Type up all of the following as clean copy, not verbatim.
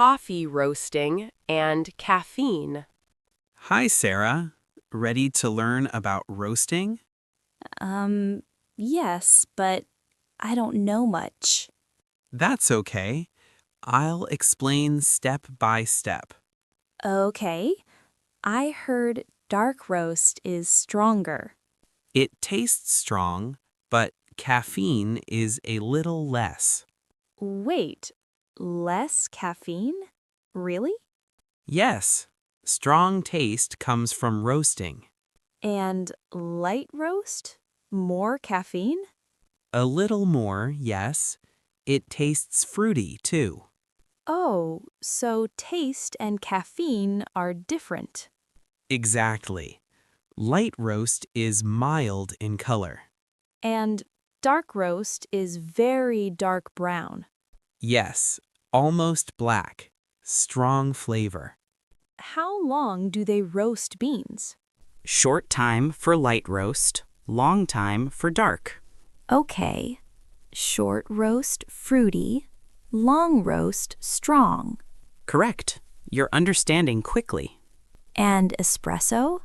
coffee roasting and caffeine. Hi, Sarah. Ready to learn about roasting? Yes, but I don't know much. That's okay. I'll explain step by step. Okay. I heard dark roast is stronger. It tastes strong, but caffeine is a little less. Wait, less caffeine? Really? Yes, strong taste comes from roasting. And light roast? More caffeine? A little more, yes. It tastes fruity, too. Oh, so taste and caffeine are different. Exactly. Light roast is mild in color. And dark roast is very dark brown. Yes, almost black. Strong flavor. How long do they roast beans? Short time for light roast, long time for dark. Okay. Short roast fruity, long roast strong. Correct. You're understanding quickly. And espresso?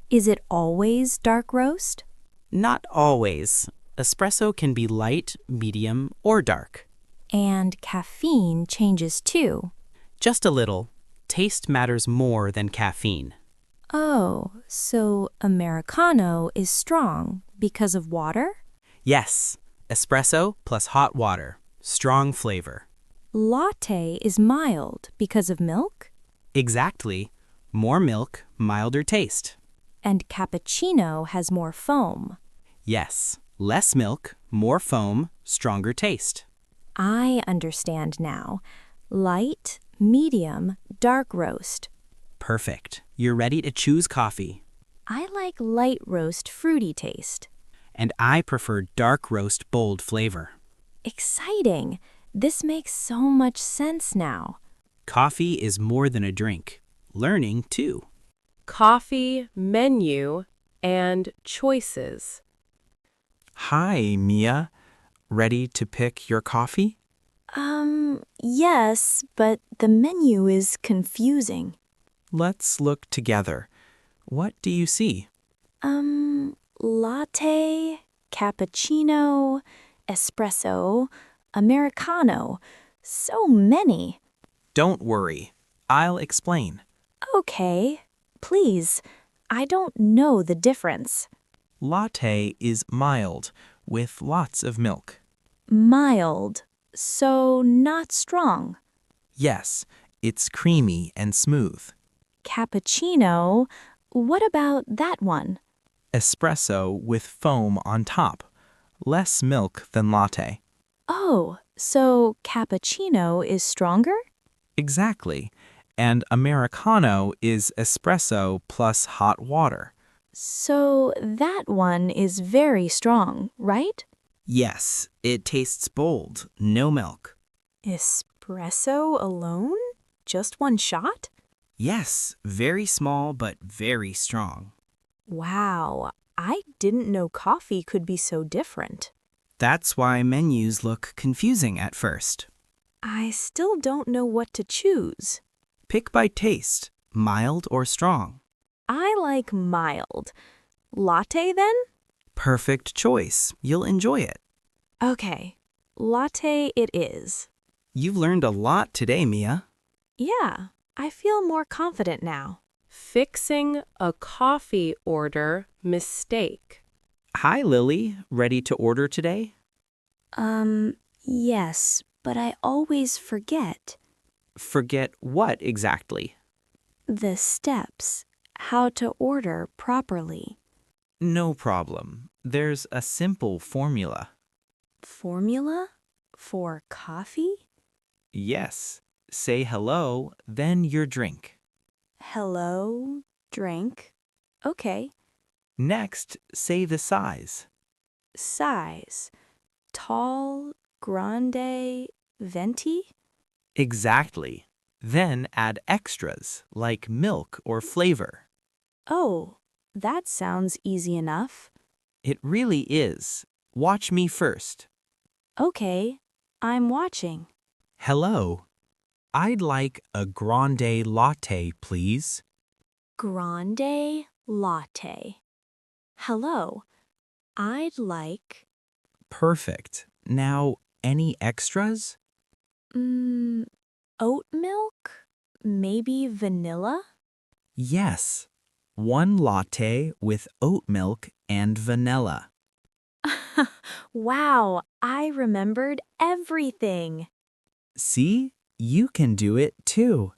Is it always dark roast? Not always. Espresso can be light, medium, or dark. And caffeine changes too. Just a little. Taste matters more than caffeine. Oh, so Americano is strong because of water? Yes, espresso plus hot water. Strong flavor. Latte is mild because of milk? Exactly. More milk, milder taste. And cappuccino has more foam. Yes, less milk, more foam, stronger taste. I understand now. Light, medium, dark roast. Perfect. You're ready to choose coffee. I like light roast fruity taste. And I prefer dark roast bold flavor. Exciting! This makes so much sense now. Coffee is more than a drink. Learning, too. Coffee menu and choices. Hi, Mia. Ready to pick your coffee? Yes, but the menu is confusing. Let's look together. What do you see? Latte, cappuccino, espresso, Americano. So many. Don't worry. I'll explain. Okay, please. I don't know the difference. Latte is mild, with lots of milk. Mild, so not strong. Yes, it's creamy and smooth. Cappuccino, what about that one? Espresso with foam on top. Less milk than latte. Oh, so cappuccino is stronger? Exactly. And Americano is espresso plus hot water. So that one is very strong, right? Yes, it tastes bold, no milk. Espresso alone? Just one shot? Yes, very small but very strong. Wow, I didn't know coffee could be so different. That's why menus look confusing at first. I still don't know what to choose. Pick by taste, mild or strong. I like mild. Latte then? Perfect choice. You'll enjoy it. Okay, latte it is. You've learned a lot today, Mia. Yeah, I feel more confident now. Fixing a coffee order mistake. Hi, Lily. Ready to order today? Yes, but I always forget. Forget what exactly? The steps, how to order properly. No problem. There's a simple formula. Formula? For coffee? Yes. Say hello, then your drink. Hello, drink. Okay. Next, say the size. Size. Tall, grande, venti? Exactly. Then add extras like milk or flavor. Oh, that sounds easy enough. It really is. Watch me first. Okay, I'm watching. Hello. I'd like a grande latte, please. Grande latte. Hello. I'd like Perfect. Now, any extras? oat milk? Maybe vanilla? Yes. One latte with oat milk and vanilla. Wow, I remembered everything. See? You can do it too.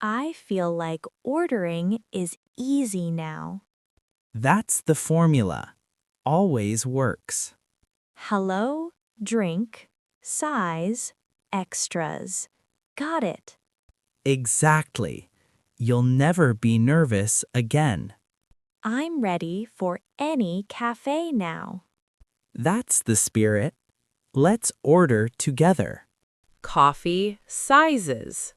I feel like ordering is easy now. That's the formula. Always works. Hello, drink, size, extras. Got it. Exactly. You'll never be nervous again. I'm ready for any cafe now. That's the spirit. Let's order together. Coffee sizes.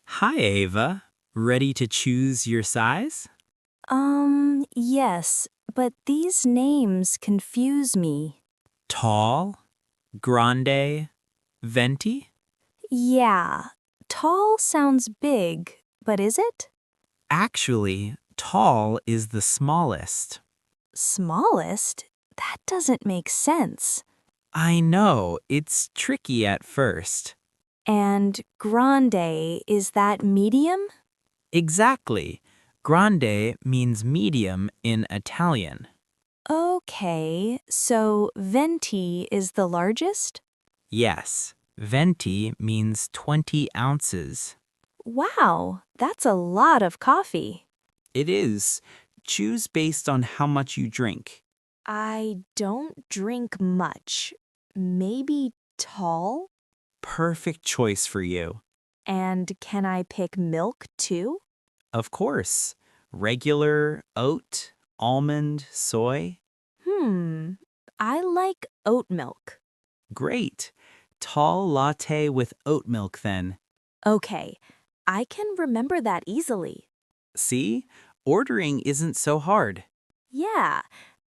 Hi, Ava. Ready to choose your size? Yes, but these names confuse me. Tall, grande, venti? Yeah, tall sounds big, but is it? Actually, tall is the smallest. Smallest? That doesn't make sense. I know, it's tricky at first. And grande, is that medium? Exactly. Grande means medium in Italian. Okay, so venti is the largest? Yes, venti means 20 ounces. Wow, that's a lot of coffee. It is. Choose based on how much you drink. I don't drink much. Maybe tall? Perfect choice for you. And can I pick milk too? Of course. Regular, oat, almond, soy. I like oat milk. Great. Tall latte with oat milk then. Okay, I can remember that easily. See? Ordering isn't so hard. Yeah,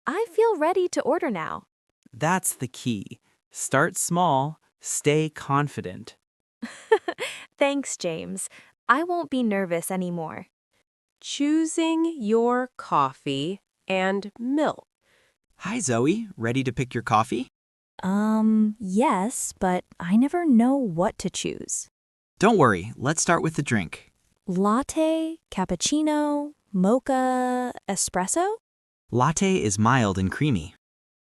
I feel ready to order now. That's the key. Start small, stay confident. Thanks, James. I won't be nervous anymore. Choosing your coffee and milk. Hi, Zoe. Ready to pick your coffee? Yes, but I never know what to choose. Don't worry. Let's start with the drink. Latte, cappuccino, mocha, espresso? Latte is mild and creamy.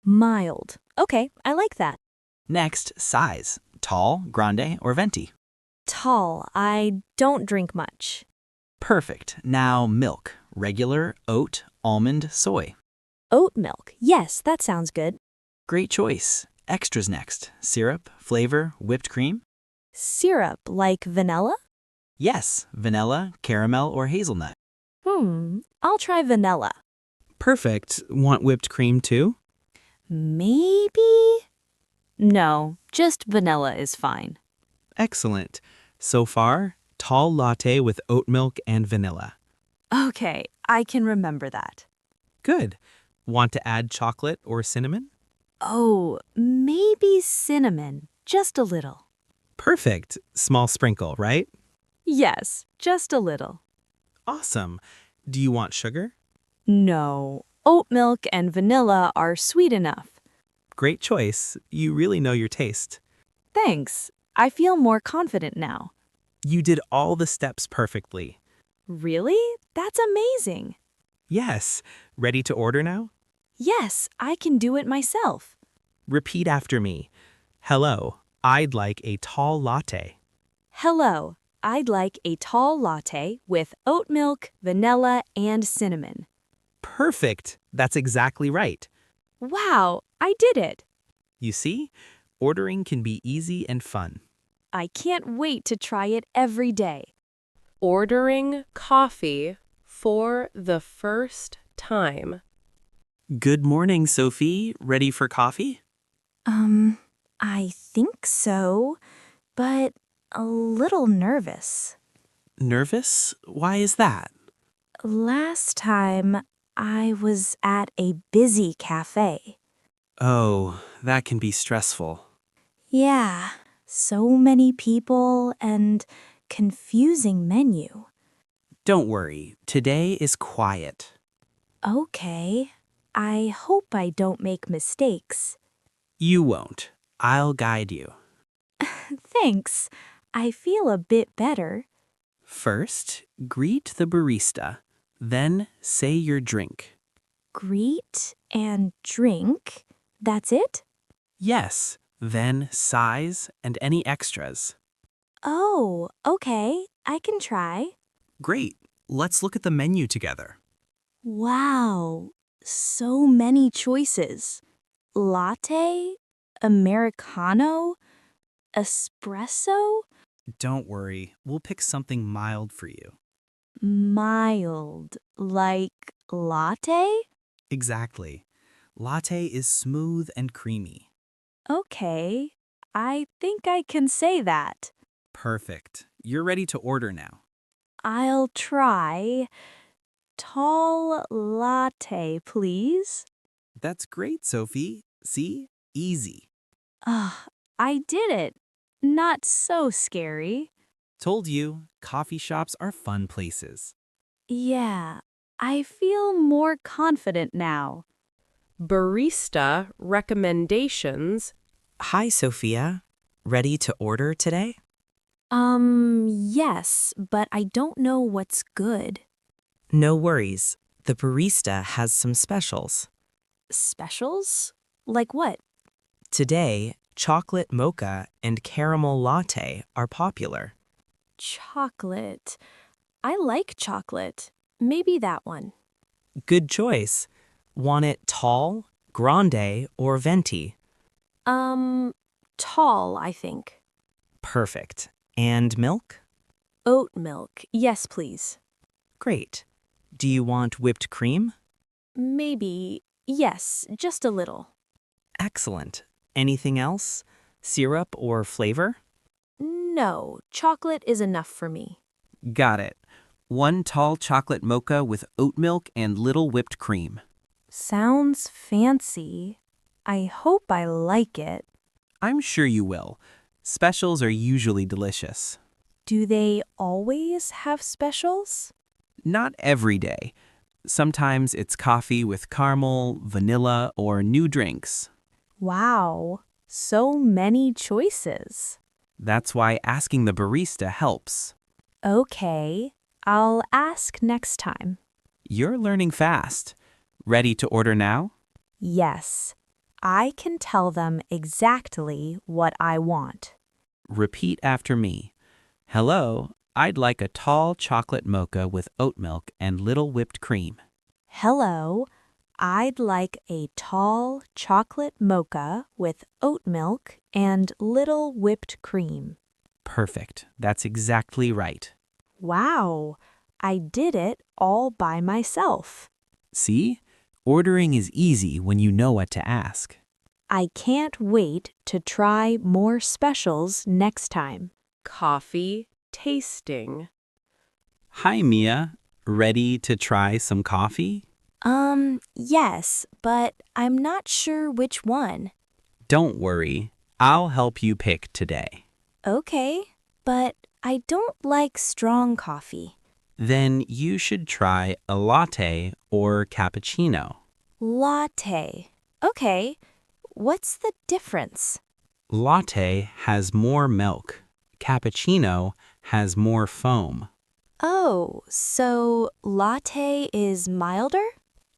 Mild. Okay, I like that. Next, size. Tall, grande, or venti. Tall. I don't drink much. Perfect. Now milk. Regular, oat, almond, soy. Oat milk. Yes, that sounds good. Great choice. Extras next. Syrup, flavor, whipped cream. Syrup, like vanilla? Yes, vanilla, caramel, or hazelnut. I'll try vanilla. Perfect. Want whipped cream too? Maybe? No, just vanilla is fine. Excellent. So far, tall latte with oat milk and vanilla. Okay, I can remember that. Good. Want to add chocolate or cinnamon? Oh, maybe cinnamon. Just a little. Perfect. Small sprinkle, right? Yes, just a little. Awesome. Do you want sugar? No, oat milk and vanilla are sweet enough. Great choice. You really know your taste. Thanks. I feel more confident now. You did all the steps perfectly. Really? That's amazing. Yes. Ready to order now? Yes, I can do it myself. Repeat after me. Hello, I'd like a tall latte. Hello, I'd like a tall latte with oat milk, vanilla, and cinnamon. Perfect. That's exactly right. Wow, I did it. You see, ordering can be easy and fun. I can't wait to try it every day. Ordering coffee for the first time. Good morning, Sophie. Ready for coffee? I think so, but a little nervous. Nervous? Why is that? Last time, I was at a busy cafe. Oh, that can be stressful. Yeah, So many people and confusing menu. Don't worry, today is quiet. Okay, I hope I don't make mistakes. You won't. I'll guide you. Thanks. I feel a bit better. First, greet the barista. Then say your drink. Greet and drink. That's it? Yes, then size and any extras. Oh, okay. I can try. Great. Let's look at the menu together. Wow, so many choices. Latte, Americano, espresso, Don't worry, we'll pick something mild for you. mild, like latte? Exactly. Latte is smooth and creamy. Okay, I think I can say that. Perfect. You're ready to order now. I'll try. Tall latte, please. That's great, Sophie. See? Easy. Ah, I did it. Not so scary. Told you, coffee shops are fun places. Yeah, I feel more confident now. Barista recommendations. Hi, Sophia. Ready to order today? Yes, but I don't know what's good. No worries. The barista has some specials. Specials? Like what? Today, chocolate mocha and caramel latte are popular. Chocolate. I like chocolate. Maybe that one. Good choice. Want it tall, grande, or venti? Tall, I think. Perfect. And milk? Oat milk. Yes, please. Great. Do you want whipped cream? Maybe. Yes, just a little. Excellent. Anything else? Syrup or flavor? No, chocolate is enough for me. Got it. One tall chocolate mocha with oat milk and little whipped cream. Sounds fancy. I hope I like it. I'm sure you will. Specials are usually delicious. Do they always have specials? Not every day. Sometimes it's coffee with caramel, vanilla, or new drinks. Wow, so many choices. That's why asking the barista helps. Okay, I'll ask next time. You're learning fast. Ready to order now? Yes, I can tell them exactly what I want. Repeat after me. Hello, I'd like a tall chocolate mocha with oat milk and little whipped cream. Hello, I'd like a tall chocolate mocha with oat milk and little whipped cream. Perfect. That's exactly right. Wow, I did it all by myself. See? Ordering is easy when you know what to ask. I can't wait to try more specials next time. Coffee tasting. Hi, Mia. Ready to try some coffee? Yes, but I'm not sure which one. Don't worry. I'll help you pick today. Okay, but I don't like strong coffee. Then you should try a latte or cappuccino. Latte. Okay, what's the difference? Latte has more milk. Cappuccino has more foam. Oh, so latte is milder?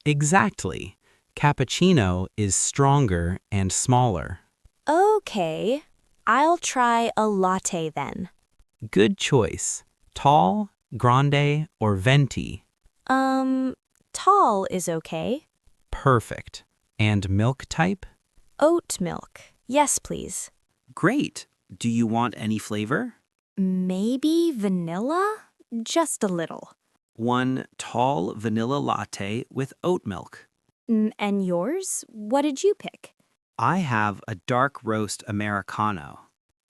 Exactly. Cappuccino is stronger and smaller. Okay, I'll try a latte then. Good choice. Tall, grande, or venti. Tall is okay. Perfect. And milk type? Oat milk. Yes, please. Great. Do you want any flavor? Maybe vanilla? Just a little. One tall vanilla latte with oat milk. And yours? What did you pick? I have a dark roast Americano.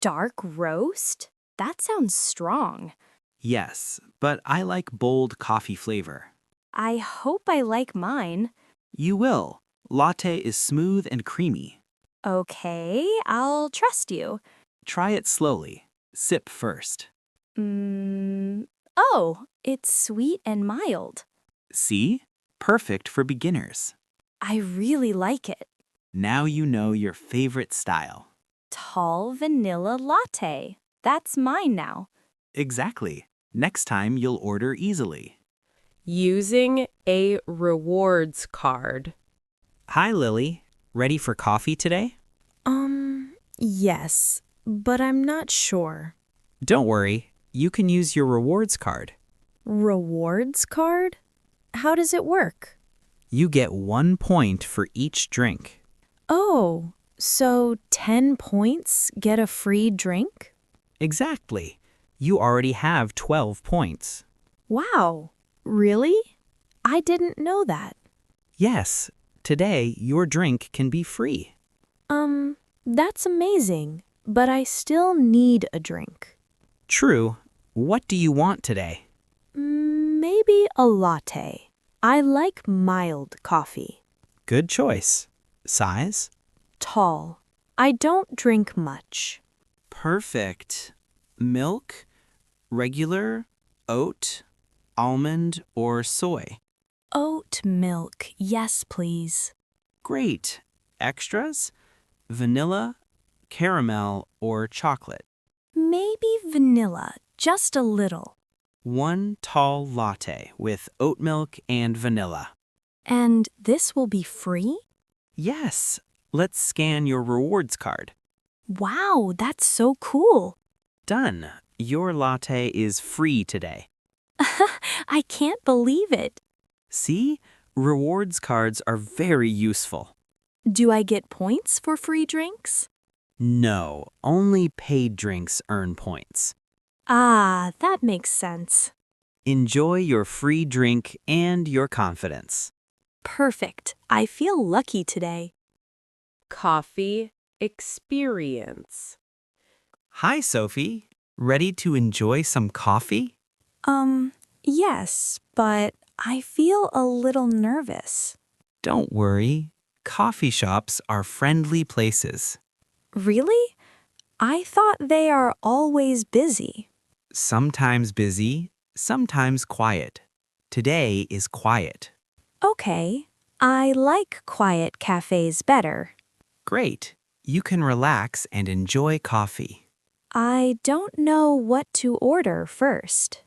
Dark roast? That sounds strong. Yes, but I like bold coffee flavor. I hope I like mine. You will. Latte is smooth and creamy. Okay, I'll trust you. Try it slowly. Sip first. Oh, it's sweet and mild. See? Perfect for beginners. I really like it. Now you know your favorite style. Tall vanilla latte. That's mine now. Exactly. Next time you'll order easily. Using a rewards card. Hi, Lily. Ready for coffee today? Yes, but I'm not sure. Don't worry. You can use your rewards card. Rewards card? How does it work? You get 1 point for each drink. Oh, so 10 points get a free drink? Exactly. You already have 12 points. Wow, really? I didn't know that. Yes, today your drink can be free. That's amazing, but I still need a drink. True. What do you want today? Maybe a latte. I like mild coffee. Good choice. Size? Tall. I don't drink much. Perfect. Milk, regular, oat, almond, or soy? Oat milk, yes, please. Great. Extras? Vanilla, caramel, or chocolate? Maybe vanilla, just a little. 1 tall latte with oat milk and vanilla. And this will be free? Yes. Let's scan your rewards card. Wow, that's so cool. Done. Your latte is free today. I can't believe it. See? Rewards cards are very useful. Do I get points for free drinks? No, only paid drinks earn points. Ah, that makes sense. Enjoy your free drink and your confidence. Perfect. I feel lucky today. Coffee experience. Hi, Sophie. Ready to enjoy some coffee? Yes, but I feel a little nervous. Don't worry. Coffee shops are friendly places. Really? I thought they are always busy. Sometimes busy, sometimes quiet. Today is quiet. Okay, I like quiet cafes better. Great. You can relax and enjoy coffee. I don't know what to order first.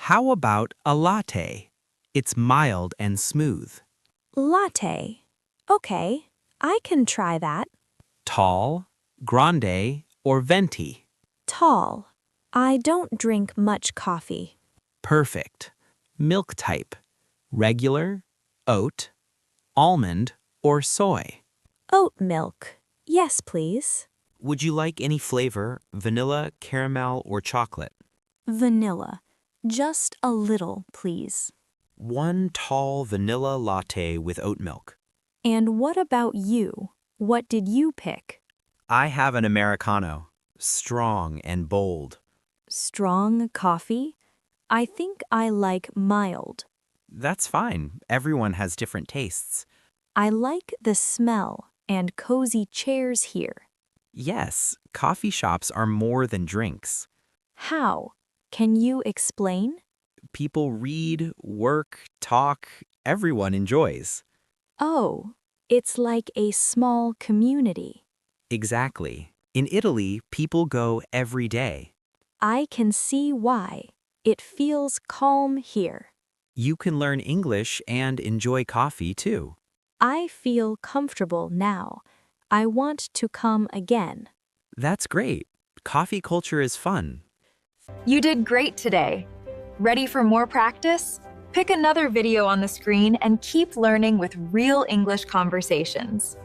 How about a latte? It's mild and smooth. Latte. Okay, I can try that. Tall, grande, or venti? Tall. I don't drink much coffee. Perfect. Milk type? Regular, oat, almond, or soy? Oat milk. Yes, please. Would you like any flavor, vanilla, caramel, or chocolate? Vanilla. Just a little, please. 1 tall vanilla latte with oat milk. And what about you? What did you pick? I have an Americano, strong and bold. Strong coffee? I think I like mild. That's fine. Everyone has different tastes. I like the smell and cozy chairs here. Yes, coffee shops are more than drinks. How? Can you explain? People read, work, talk. Everyone enjoys. Oh, it's like a small community. Exactly. In Italy, people go every day. I can see why. It feels calm here. You can learn English and enjoy coffee too. I feel comfortable now. I want to come again. That's great. Coffee culture is fun. You did great today. Ready for more practice? Pick another video on the screen and keep learning with real English conversations.